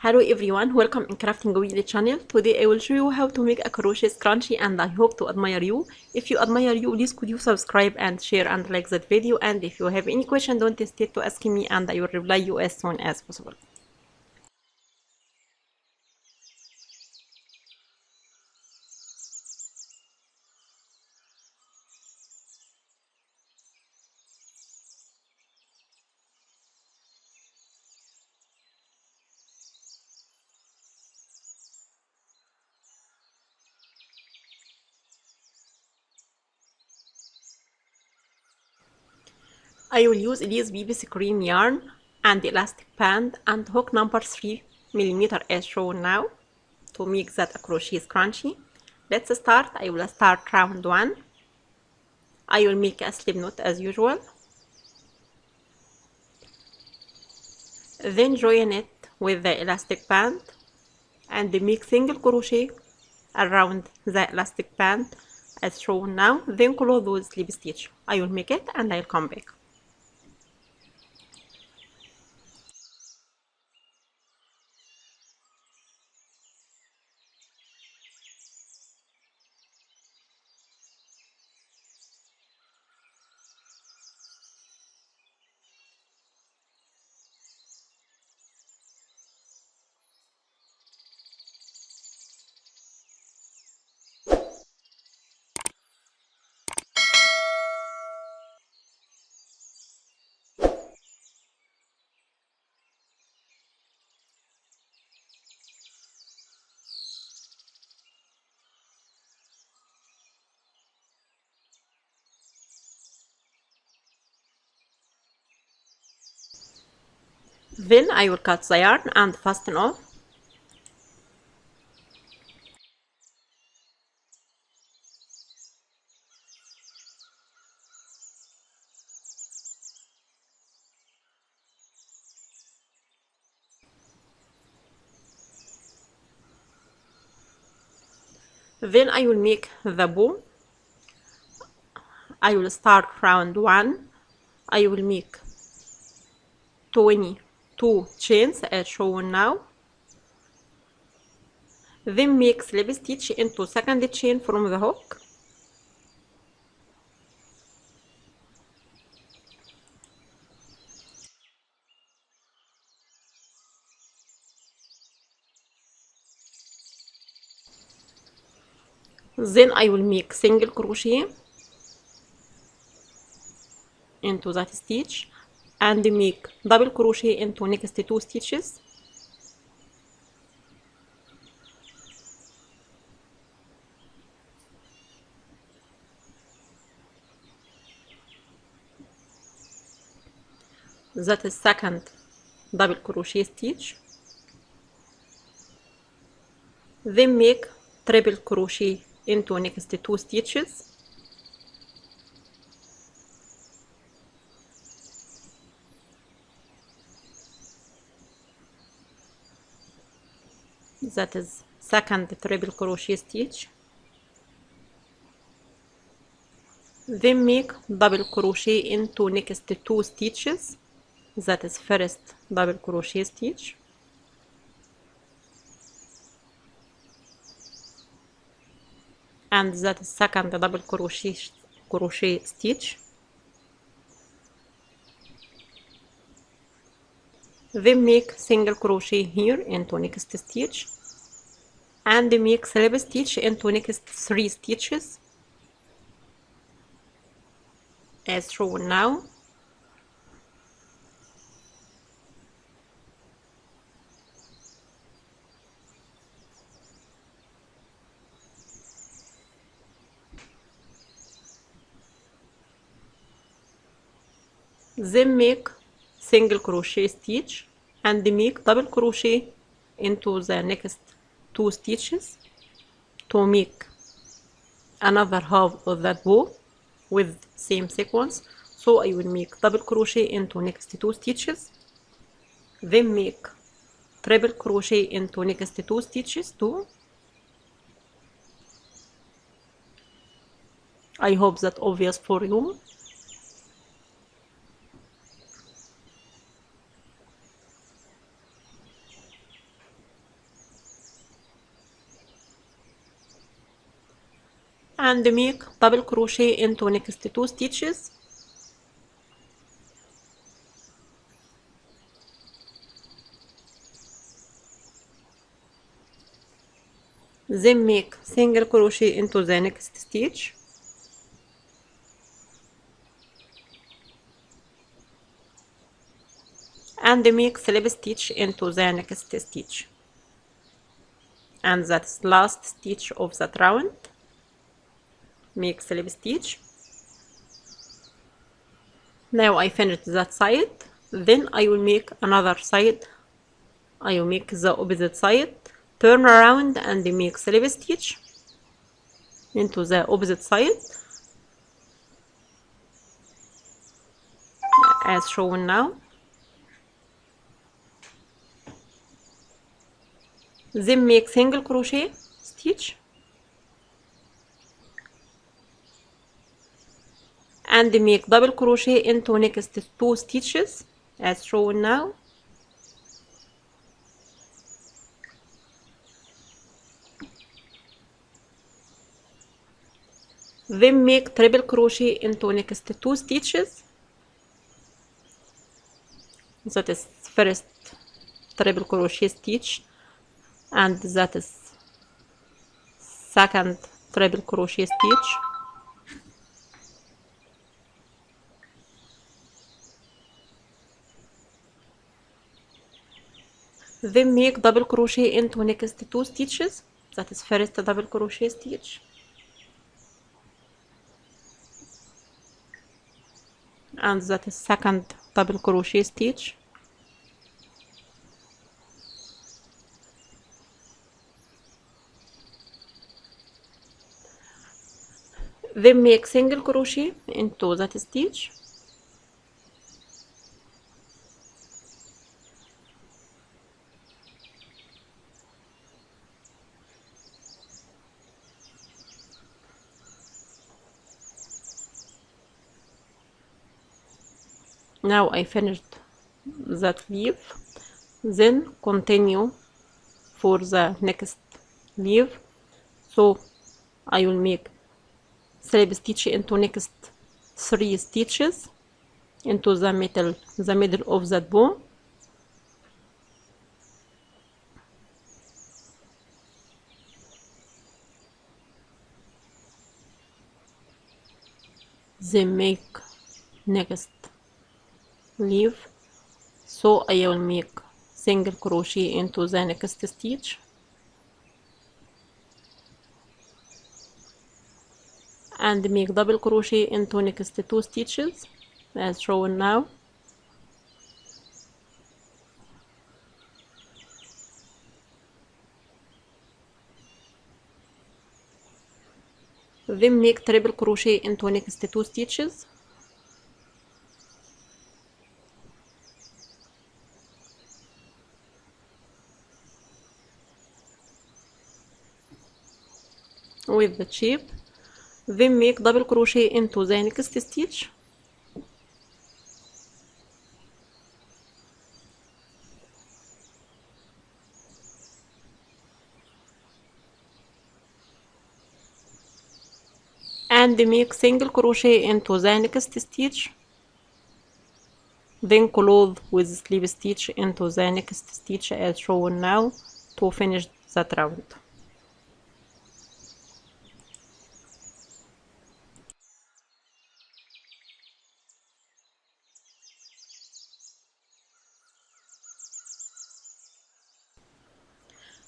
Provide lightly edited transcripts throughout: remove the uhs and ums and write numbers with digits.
Hello everyone, welcome in Crafting Weekly channel. Today I will show you how to make a crochet scrunchie and I hope to admire you. If you admire you, please could you subscribe and share and like that video, and if you have any question don't hesitate to ask me and I will reply you as soon as possible. I will use this BBC cream yarn and elastic band and hook number 3mm as shown now to make that a crochet scrunchie. Let's start. I will start round 1. I will make a slip knot as usual. Then join it with the elastic band and make single crochet around the elastic band as shown now. Then close those slip stitch. I will make it and I'll come back. Then I will cut the yarn and fasten off. Then I will make the bow. I will start round 1. I will make 22 chains as shown now. Then make slip stitch into second chain from the hook. Then I will make single crochet into that stitch and make double crochet into next 2 stitches. That is second double crochet stitch. Then make triple crochet into next 2 stitches. That is second triple crochet stitch. Then make double crochet into next 2 stitches. That is first double crochet stitch. And that is second double crochet stitch. Then make single crochet here into next stitch and make slip stitch into next 3 stitches as shown now. Then make single crochet stitch and make double crochet into the next 2 stitches to make another half of that bow with same sequence. So I will make double crochet into next 2 stitches, then make triple crochet into next 2 stitches too. I hope that obvious for you. and make double crochet into next 2 stitches. Then make single crochet into the next stitch, and make slip stitch into the next stitch, and that's last stitch of that round. Make slip stitch. Now I finished that side. Then I will make another side. I will make the opposite side, turn around and make slip stitch into the opposite side as shown now. Then make single crochet stitch and make double crochet into next 2 stitches as shown now. Then make triple crochet into next 2 stitches. That is first triple crochet stitch, and that is second triple crochet stitch. Then make double crochet into next 2 stitches. That is first double crochet stitch, and that is second double crochet stitch. Then make single crochet into that stitch, now I finished that leaf. Then continue for the next leaf. So I will make slip stitch into next 3 stitches into the middle of that bow. Then make next leaf. So I will make single crochet into the next stitch, and make double crochet into next 2 stitches as shown now. Then make triple crochet into next 2 stitches, with the shape. Then make double crochet into the next stitch, and make single crochet into the next stitch. Then close with slip stitch into the next stitch as shown now to finish that round.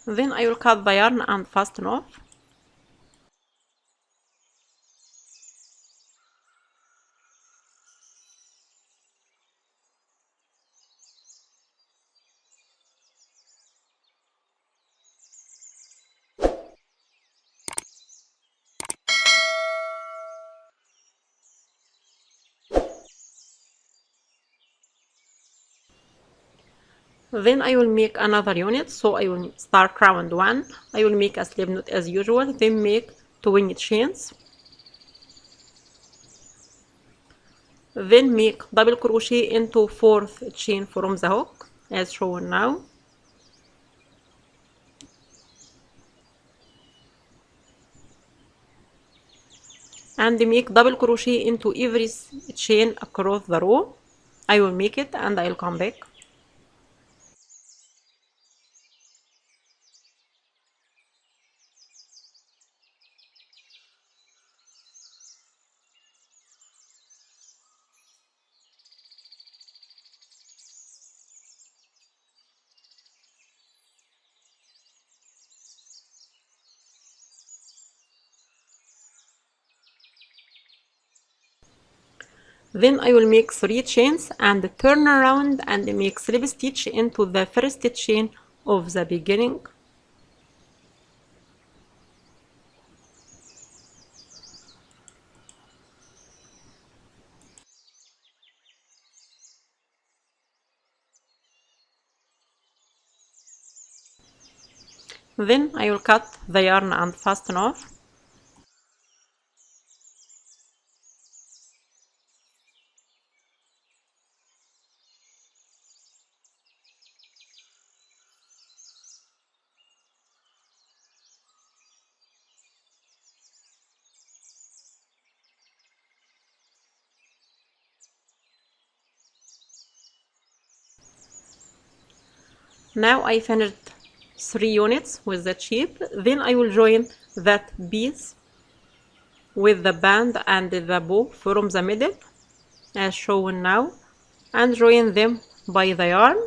Then I will cut the yarn and fasten off. Then I will make another unit. So I will start round 1. I will make a slip knot as usual, then make 20 chains, then make double crochet into 4th chain from the hook as shown now. and make double crochet into every chain across the row. I will make it and I will come back. Then I will make 3 chains and turn around and make slip stitch into the first chain of the beginning. Then I will cut the yarn and fasten off. Now I finished 3 units with the shape. Then I will join that piece with the band and the bow from the middle as shown now, and join them by the yarn.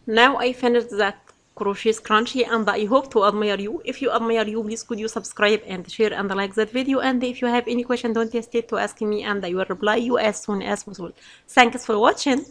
Now I finished that crochet scrunchie and I hope to admire you. If you admire you, please could you subscribe and share and like that video, and if you have any question don't hesitate to ask me and I will reply you as soon as possible. Thanks for watching.